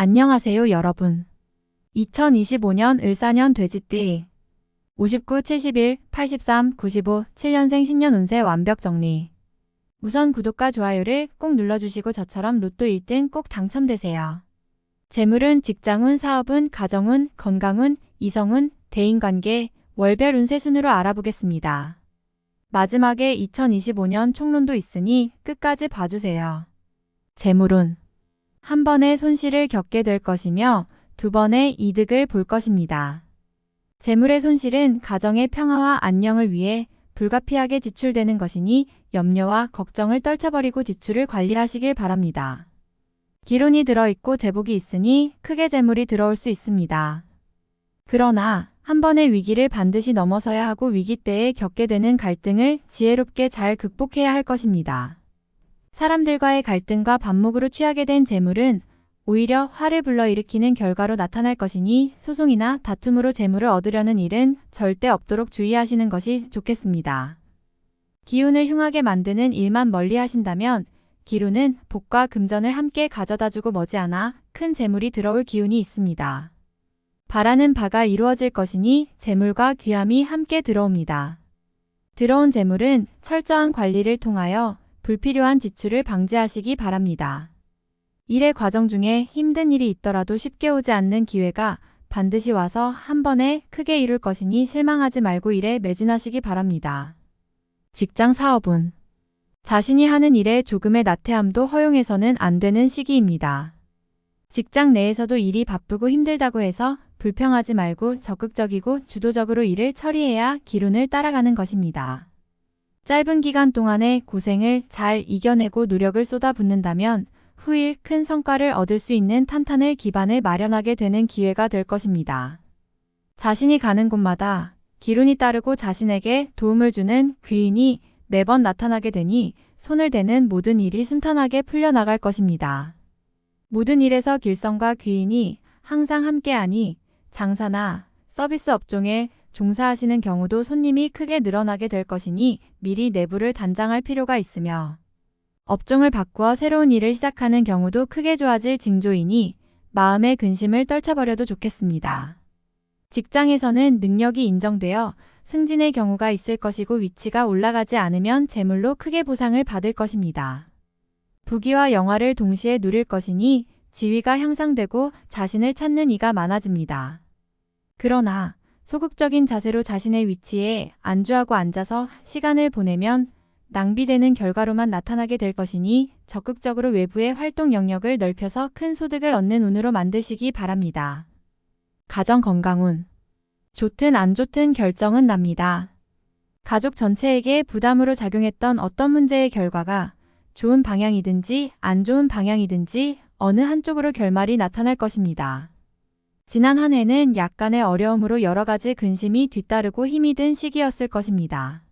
안녕하세요, 여러분. 2025년 을사년 돼지띠 59, 71, 83, 95, 7년생 신년 운세 완벽 정리. 우선 구독과 좋아요를 꼭 눌러주시고 저처럼 로또 1등 꼭 당첨되세요. 재물운, 직장운, 사업운, 가정운, 건강운, 이성운, 대인관계, 월별 운세 순으로 알아보겠습니다. 마지막에 2025년 총론도 있으니 끝까지 봐주세요. 재물운. 한 번의 손실을 겪게 될 것이며 두 번의 이득을 볼 것입니다. 재물의 손실은 가정의 평화와 안녕을 위해 불가피하게 지출되는 것이니 염려와 걱정을 떨쳐버리고 지출을 관리하시길 바랍니다. 기론이 들어있고 제복이 있으니 크게 재물이 들어올 수 있습니다. 그러나 한 번의 위기를 반드시 넘어서야 하고 위기 때에 겪게 되는 갈등을 지혜롭게 잘 극복해야 할 것입니다. 사람들과의 갈등과 반목으로 취하게 된 재물은 오히려 화를 불러일으키는 결과로 나타날 것이니 소송이나 다툼으로 재물을 얻으려는 일은 절대 없도록 주의하시는 것이 좋겠습니다. 기운을 흉하게 만드는 일만 멀리 하신다면 기운은 복과 금전을 함께 가져다주고 머지않아 큰 재물이 들어올 기운이 있습니다. 바라는 바가 이루어질 것이니 재물과 귀함이 함께 들어옵니다. 들어온 재물은 철저한 관리를 통하여 불필요한 지출을 방지하시기 바랍니다. 일의 과정 중에 힘든 일이 있더라도 쉽게 오지 않는 기회가 반드시 와서 한 번에 크게 이룰 것이니 실망하지 말고 일에 매진하시기 바랍니다. 직장 사업운. 자신이 하는 일에 조금의 나태함도 허용해서는 안 되는 시기입니다. 직장 내에서도 일이 바쁘고 힘들다고 해서 불평하지 말고 적극적이고 주도적으로 일을 처리해야 기운을 따라가는 것입니다. 짧은 기간 동안의 고생을 잘 이겨내고 노력을 쏟아붓는다면 후일 큰 성과를 얻을 수 있는 탄탄한 기반을 마련하게 되는 기회가 될 것입니다. 자신이 가는 곳마다 기운이 따르고 자신에게 도움을 주는 귀인이 매번 나타나게 되니 손을 대는 모든 일이 순탄하게 풀려나갈 것입니다. 모든 일에서 길성과 귀인이 항상 함께하니 장사나 서비스 업종에 종사하시는 경우도 손님이 크게 늘어나게 될 것이니 미리 내부를 단장할 필요가 있으며 업종을 바꾸어 새로운 일을 시작하는 경우도 크게 좋아질 징조이니 마음의 근심을 떨쳐버려도 좋겠습니다. 직장에서는 능력이 인정되어 승진의 경우가 있을 것이고 위치가 올라가지 않으면 재물로 크게 보상을 받을 것입니다. 부귀와 영화를 동시에 누릴 것이니 지위가 향상되고 자신을 찾는 이가 많아집니다. 그러나 소극적인 자세로 자신의 위치에 안주하고 앉아서 시간을 보내면 낭비되는 결과로만 나타나게 될 것이니 적극적으로 외부의 활동 영역을 넓혀서 큰 소득을 얻는 운으로 만드시기 바랍니다. 가정 건강운. 좋든 안 좋든 결정은 납니다. 가족 전체에게 부담으로 작용했던 어떤 문제의 결과가 좋은 방향이든지 안 좋은 방향이든지 어느 한쪽으로 결말이 나타날 것입니다. 지난 한 해는 약간의 어려움으로 여러 가지 근심이 뒤따르고 힘이 든 시기였을 것입니다.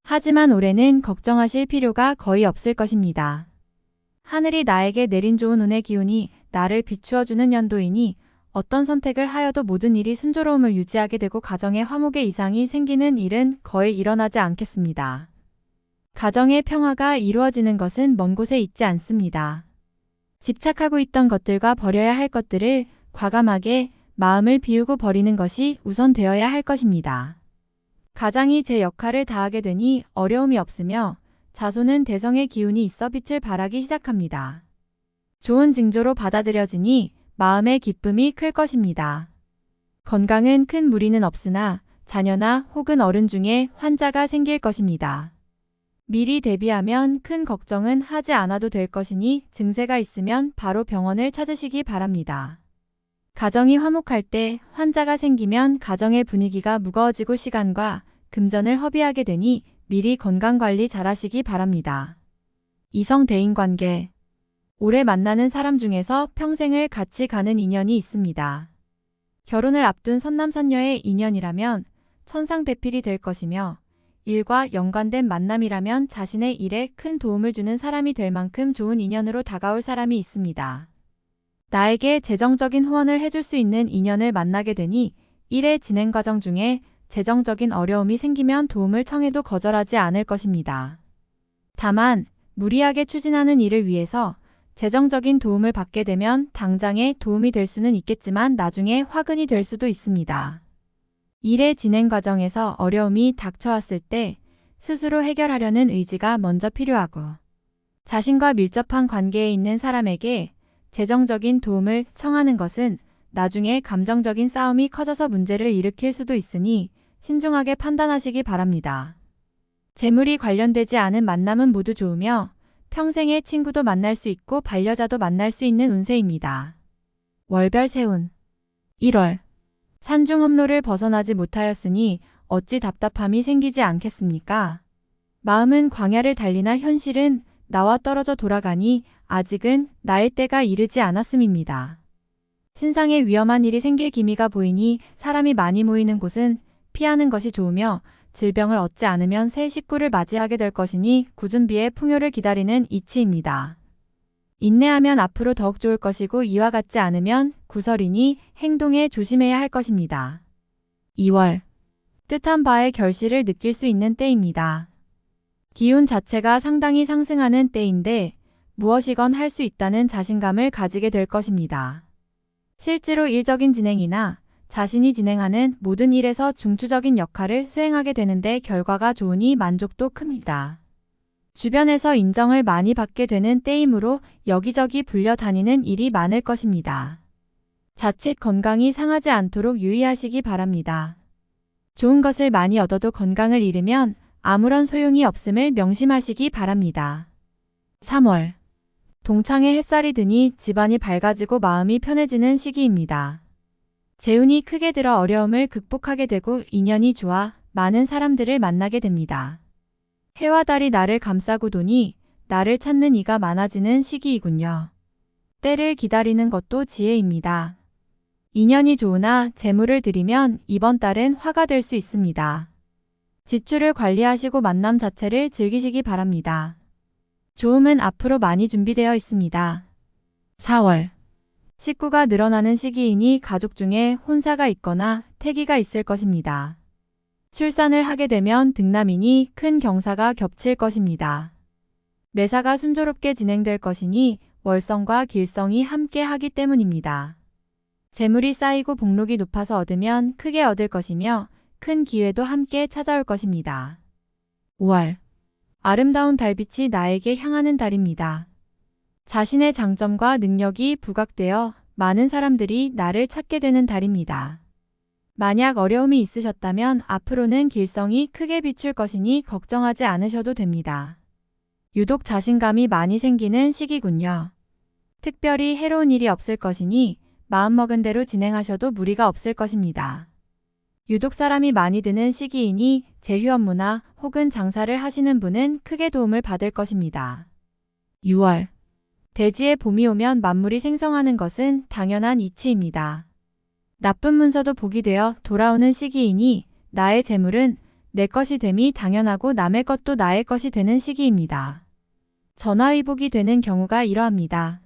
하지만 올해는 걱정하실 필요가 거의 없을 것입니다. 하늘이 나에게 내린 좋은 운의 기운이 나를 비추어주는 연도이니 어떤 선택을 하여도 모든 일이 순조로움을 유지하게 되고 가정에 화목의 이상이 생기는 일은 거의 일어나지 않겠습니다. 가정의 평화가 이루어지는 것은 먼 곳에 있지 않습니다. 집착하고 있던 것들과 버려야 할 것들을 과감하게 마음을 비우고 버리는 것이 우선되어야 할 것입니다. 가장이 제 역할을 다하게 되니 어려움이 없으며 자손은 대성의 기운이 있어 빛을 발하기 시작합니다. 좋은 징조로 받아들여지니 마음의 기쁨이 클 것입니다. 건강은 큰 무리는 없으나 자녀나 혹은 어른 중에 환자가 생길 것입니다. 미리 대비하면 큰 걱정은 하지 않아도 될 것이니 증세가 있으면 바로 병원을 찾으시기 바랍니다. 가정이 화목할 때 환자가 생기면 가정의 분위기가 무거워지고 시간과 금전을 허비하게 되니 미리 건강관리 잘하시기 바랍니다. 이성 대인관계. 올해 만나는 사람 중에서 평생을 같이 가는 인연이 있습니다. 결혼을 앞둔 선남선녀의 인연이라면 천상배필이 될 것이며 일과 연관된 만남이라면 자신의 일에 큰 도움을 주는 사람이 될 만큼 좋은 인연으로 다가올 사람이 있습니다. 나에게 재정적인 후원을 해줄 수 있는 인연을 만나게 되니 일의 진행 과정 중에 재정적인 어려움이 생기면 도움을 청해도 거절하지 않을 것입니다. 다만 무리하게 추진하는 일을 위해서 재정적인 도움을 받게 되면 당장에 도움이 될 수는 있겠지만 나중에 화근이 될 수도 있습니다. 일의 진행 과정에서 어려움이 닥쳐왔을 때 스스로 해결하려는 의지가 먼저 필요하고 자신과 밀접한 관계에 있는 사람에게 재정적인 도움을 청하는 것은 나중에 감정적인 싸움이 커져서 문제를 일으킬 수도 있으니 신중하게 판단하시기 바랍니다. 재물이 관련되지 않은 만남은 모두 좋으며 평생의 친구도 만날 수 있고 반려자도 만날 수 있는 운세입니다. 월별 세운 1월 산중업로를 벗어나지 못하였으니 어찌 답답함이 생기지 않겠습니까? 마음은 광야를 달리나 현실은 나와 떨어져 돌아가니 아직은 나의 때가 이르지 않았음입니다. 신상에 위험한 일이 생길 기미가 보이니 사람이 많이 모이는 곳은 피하는 것이 좋으며 질병을 얻지 않으면 새 식구를 맞이하게 될 것이니 구준비의 풍요를 기다리는 이치입니다. 인내하면 앞으로 더욱 좋을 것이고 이와 같지 않으면 구설이니 행동에 조심해야 할 것입니다. 2월 뜻한 바의 결실을 느낄 수 있는 때입니다. 기운 자체가 상당히 상승하는 때인데 무엇이건 할 수 있다는 자신감을 가지게 될 것입니다. 실제로 일적인 진행이나 자신이 진행하는 모든 일에서 중추적인 역할을 수행하게 되는데 결과가 좋으니 만족도 큽니다. 주변에서 인정을 많이 받게 되는 때이므로 여기저기 불려다니는 일이 많을 것입니다. 자칫 건강이 상하지 않도록 유의하시기 바랍니다. 좋은 것을 많이 얻어도 건강을 잃으면 아무런 소용이 없음을 명심하시기 바랍니다. 3월 동창에 햇살이 드니 집안이 밝아지고 마음이 편해지는 시기입니다. 재운이 크게 들어 어려움을 극복하게 되고 인연이 좋아 많은 사람들을 만나게 됩니다. 해와 달이 나를 감싸고 도니 나를 찾는 이가 많아지는 시기이군요. 때를 기다리는 것도 지혜입니다. 인연이 좋으나 재물을 들이면 이번 달은 화가 될 수 있습니다. 지출을 관리하시고 만남 자체를 즐기시기 바랍니다. 좋음은 앞으로 많이 준비되어 있습니다. 4월 식구가 늘어나는 시기이니 가족 중에 혼사가 있거나 태기가 있을 것입니다. 출산을 하게 되면 등남이니 큰 경사가 겹칠 것입니다. 매사가 순조롭게 진행될 것이니 월성과 길성이 함께 하기 때문입니다. 재물이 쌓이고 복록이 높아서 얻으면 크게 얻을 것이며 큰 기회도 함께 찾아올 것입니다. 5월 아름다운 달빛이 나에게 향하는 달입니다. 자신의 장점과 능력이 부각되어 많은 사람들이 나를 찾게 되는 달입니다. 만약 어려움이 있으셨다면 앞으로는 길성이 크게 비출 것이니 걱정하지 않으셔도 됩니다. 유독 자신감이 많이 생기는 시기군요. 특별히 해로운 일이 없을 것이니 마음먹은 대로 진행하셔도 무리가 없을 것입니다. 유독 사람이 많이 드는 시기이니 제휴 업무나 혹은 장사를 하시는 분은 크게 도움을 받을 것입니다. 6월 대지에 봄이 오면 만물이 생성하는 것은 당연한 이치입니다. 나쁜 문서도 복이 되어 돌아오는 시기이니 나의 재물은 내 것이 됨이 당연하고 남의 것도 나의 것이 되는 시기입니다. 전화위복이 되는 경우가 이러합니다.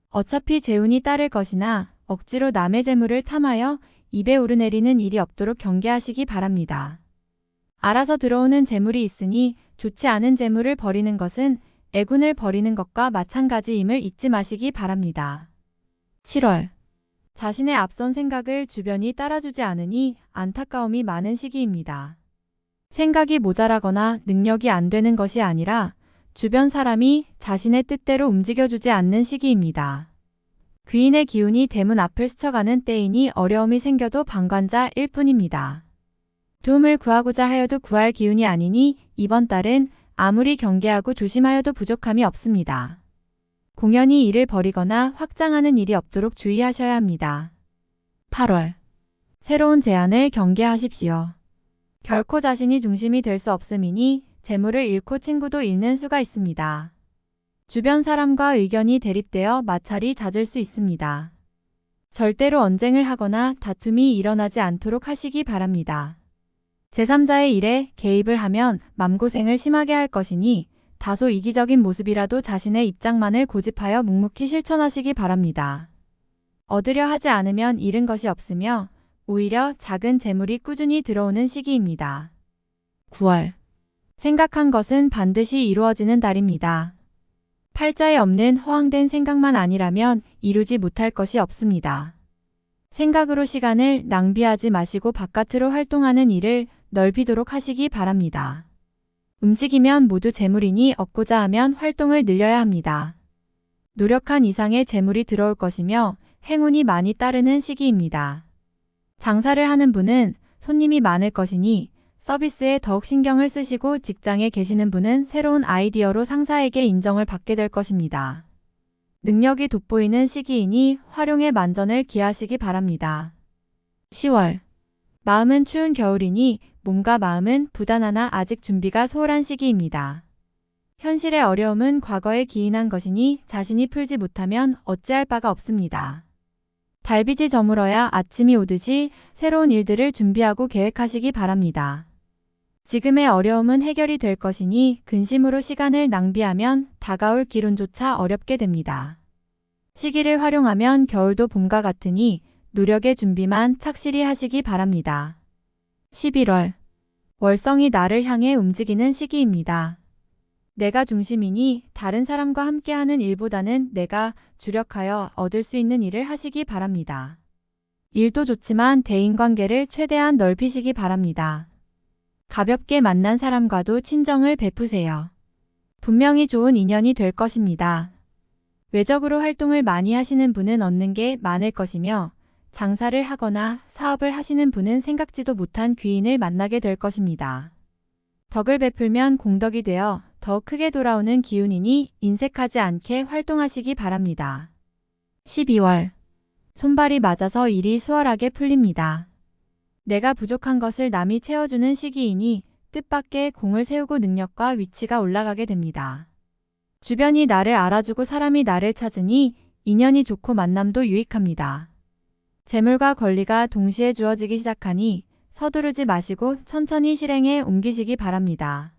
어차피 재운이 따를 것이나 억지로 남의 재물을 탐하여 입에 오르내리는 일이 없도록 경계하시기 바랍니다. 알아서 들어오는 재물이 있으니 좋지 않은 재물을 버리는 것은 애군을 버리는 것과 마찬가지임을 잊지 마시기 바랍니다. 7월 자신의 앞선 생각을 주변이 따라주지 않으니 안타까움이 많은 시기입니다. 생각이 모자라거나 능력이 안 되는 것이 아니라 주변 사람이 자신의 뜻대로 움직여주지 않는 시기입니다. 귀인의 기운이 대문 앞을 스쳐가는 때이니 어려움이 생겨도 방관자일 뿐입니다. 도움을 구하고자 하여도 구할 기운이 아니니 이번 달은 아무리 경계하고 조심하여도 부족함이 없습니다. 공연히 일을 벌이거나 확장하는 일이 없도록 주의하셔야 합니다. 8월 새로운 제안을 경계하십시오. 결코 자신이 중심이 될 수 없음이니 재물을 잃고 친구도 잃는 수가 있습니다. 주변 사람과 의견이 대립되어 마찰이 잦을 수 있습니다. 절대로 언쟁을 하거나 다툼이 일어나지 않도록 하시기 바랍니다. 제3자의 일에 개입을 하면 맘고생을 심하게 할 것이니 다소 이기적인 모습이라도 자신의 입장만을 고집하여 묵묵히 실천하시기 바랍니다. 얻으려 하지 않으면 잃은 것이 없으며 오히려 작은 재물이 꾸준히 들어오는 시기입니다. 9월 생각한 것은 반드시 이루어지는 달입니다. 팔자에 없는 허황된 생각만 아니라면 이루지 못할 것이 없습니다. 생각으로 시간을 낭비하지 마시고 바깥으로 활동하는 일을 넓히도록 하시기 바랍니다. 움직이면 모두 재물이니 얻고자 하면 활동을 늘려야 합니다. 노력한 이상의 재물이 들어올 것이며 행운이 많이 따르는 시기입니다. 장사를 하는 분은 손님이 많을 것이니 서비스에 더욱 신경을 쓰시고 직장에 계시는 분은 새로운 아이디어로 상사에게 인정을 받게 될 것입니다. 능력이 돋보이는 시기이니 활용에 만전을 기하시기 바랍니다. 10월. 마음은 추운 겨울이니 몸과 마음은 부단하나 아직 준비가 소홀한 시기입니다. 현실의 어려움은 과거에 기인한 것이니 자신이 풀지 못하면 어찌할 바가 없습니다. 달빛이 저물어야 아침이 오듯이 새로운 일들을 준비하고 계획하시기 바랍니다. 지금의 어려움은 해결이 될 것이니 근심으로 시간을 낭비하면 다가올 기론조차 어렵게 됩니다. 시기를 활용하면 겨울도 봄과 같으니 노력의 준비만 착실히 하시기 바랍니다. 11월. 월성이 나를 향해 움직이는 시기입니다. 내가 중심이니 다른 사람과 함께하는 일보다는 내가 주력하여 얻을 수 있는 일을 하시기 바랍니다. 일도 좋지만 대인관계를 최대한 넓히시기 바랍니다. 가볍게 만난 사람과도 친정을 베푸세요. 분명히 좋은 인연이 될 것입니다. 외적으로 활동을 많이 하시는 분은 얻는 게 많을 것이며 장사를 하거나 사업을 하시는 분은 생각지도 못한 귀인을 만나게 될 것입니다. 덕을 베풀면 공덕이 되어 더 크게 돌아오는 기운이니 인색하지 않게 활동하시기 바랍니다. 12월. 손발이 맞아서 일이 수월하게 풀립니다. 내가 부족한 것을 남이 채워주는 시기이니 뜻밖의 공을 세우고 능력과 위치가 올라가게 됩니다. 주변이 나를 알아주고 사람이 나를 찾으니 인연이 좋고 만남도 유익합니다. 재물과 권리가 동시에 주어지기 시작하니 서두르지 마시고 천천히 실행에 옮기시기 바랍니다.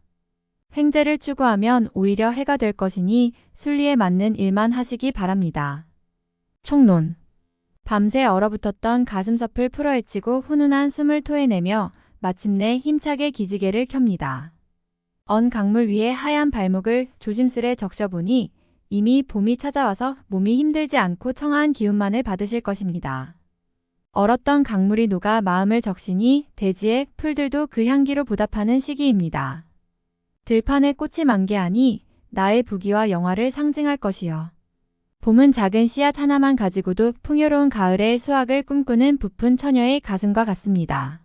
횡재를 추구하면 오히려 해가 될 것이니 순리에 맞는 일만 하시기 바랍니다. 총론. 밤새 얼어붙었던 가슴섭을 풀어헤치고 훈훈한 숨을 토해내며 마침내 힘차게 기지개를 켭니다. 언 강물 위에 하얀 발목을 조심스레 적셔보니 이미 봄이 찾아와서 몸이 힘들지 않고 청아한 기운만을 받으실 것입니다. 얼었던 강물이 녹아 마음을 적시니 대지의 풀들도 그 향기로 보답하는 시기입니다. 들판에 꽃이 만개하니 나의 부귀와 영화를 상징할 것이요. 봄은 작은 씨앗 하나만 가지고도 풍요로운 가을의 수확을 꿈꾸는 부푼 처녀의 가슴과 같습니다.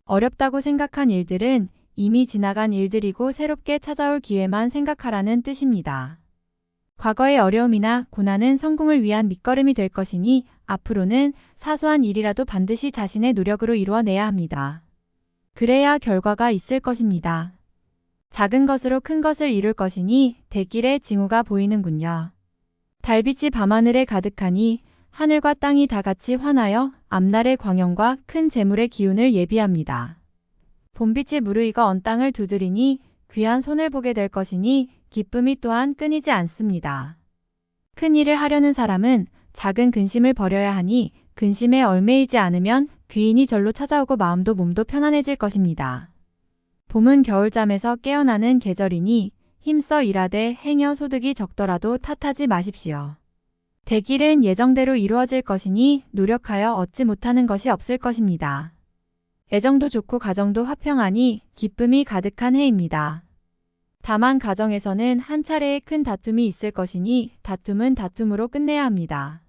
어렵다고 생각한 일들은 이미 지나간 일들이고 새롭게 찾아올 기회만 생각하라는 뜻입니다. 과거의 어려움이나 고난은 성공을 위한 밑거름이 될 것이니 앞으로는 사소한 일이라도 반드시 자신의 노력으로 이루어내야 합니다. 그래야 결과가 있을 것입니다. 작은 것으로 큰 것을 이룰 것이니 대길의 징후가 보이는군요. 달빛이 밤하늘에 가득하니 하늘과 땅이 다 같이 환하여 앞날의 광영과 큰 재물의 기운을 예비합니다. 봄빛이 무르익어 언 땅을 두드리니 귀한 손을 보게 될 것이니 기쁨이 또한 끊이지 않습니다. 큰 일을 하려는 사람은 작은 근심을 버려야 하니 근심에 얽매이지 않으면 귀인이 절로 찾아오고 마음도 몸도 편안해질 것입니다. 봄은 겨울잠에서 깨어나는 계절이니 힘써 일하되 행여 소득이 적더라도 탓하지 마십시오. 대길은 예정대로 이루어질 것이니 노력하여 얻지 못하는 것이 없을 것입니다. 애정도 좋고 가정도 화평하니 기쁨이 가득한 해입니다. 다만 가정에서는 한 차례의 큰 다툼이 있을 것이니 다툼은 다툼으로 끝내야 합니다.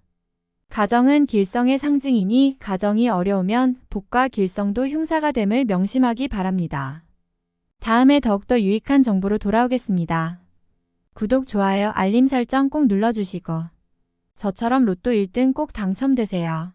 가정은 길성의 상징이니 가정이 어려우면 복과 길성도 흉사가 됨을 명심하기 바랍니다. 다음에 더욱더 유익한 정보로 돌아오겠습니다. 구독, 좋아요, 알림 설정 꼭 눌러주시고 저처럼 로또 1등 꼭 당첨되세요.